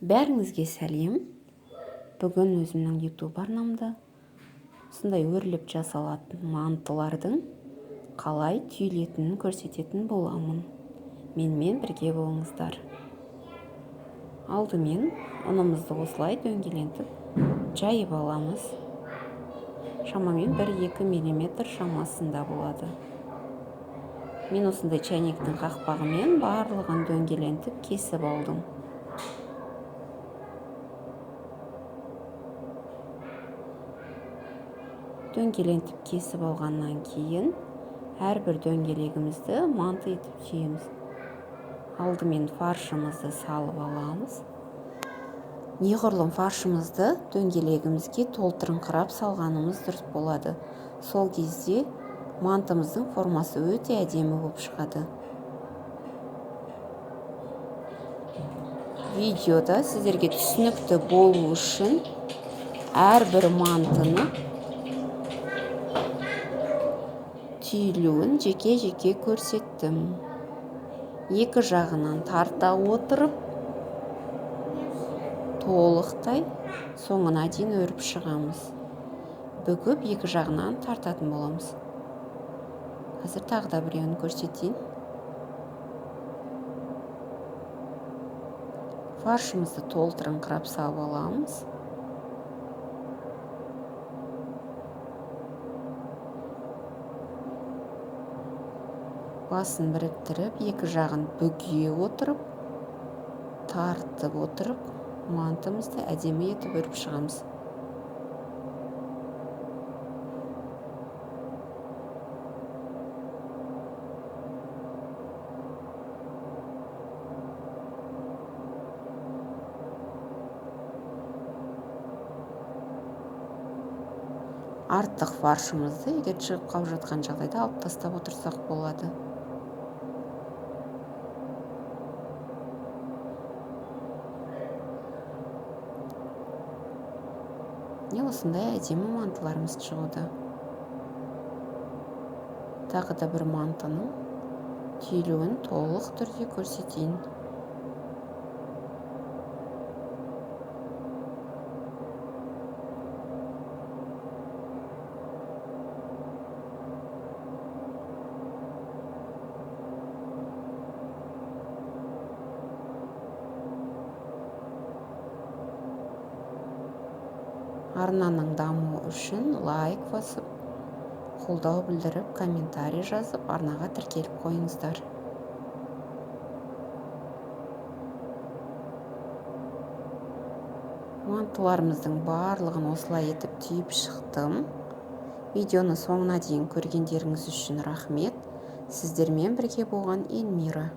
Бәріңізге сәлем. Бүгін өзімнің YouTube арнамда осындай өріліп жасалатын мантылардың қалай түйілетінін көрсететін боламын. Менімен бірге болыңыздар. Алдымен ұнымызды осылай дөңгелентіп жайып аламыз. Шамамен 1-2 мм шамасында болады. Мен осындай чайнектің қақпағымен барлығын дөңгелентіп кесіп алдым. Дөңгелентіп кесіп алғаннан кейін әрбір дөңгелегімізді манты етіп түйеміз. Алдымен фаршымызды салып аламыз. Неғұрлым фаршымызды дөңгелегімізге толтырыңқырап салғанымыз дұрыс болады. Сол кезде мантымыздың формасы өте әдемі болып шығады. Видеода сіздерге түсінікті болу үшін әрбір мантыны түйілуін жеке-жеке көрсеттім. Екі жағынан тарта отырып, толықтай соңына дейін өріп шығамыз. Бүгіп екі жағынан тартатын боламыз. Қазір тағы да біреуін көрсетейін. Фаршымызды толтырыңқырап салып аламыз. Басын біріктіріп, екі жағын бүге отырып, тартып отырып, мантымызды әдемі етіп өріп шығамыз. Артық фаршымызды егер шығып қалып жатқан жағдайда алып тастап отырсақ болады. Осындай әдемі мантыларымыз шығуда. Тағы да бір мантының түйілуін толық түрде көрсетейін. Арнаның дамуы үшін лайк басып, қолдау білдіріп, комментарий жазып, арнаға тіркеліп қойыңыздар. Мантыларымыздың барлығын осылай етіп түйіп шықтым. Видеоны соңына дейін көргендеріңіз үшін рахмет. Сіздермен бірге болған Эльмира.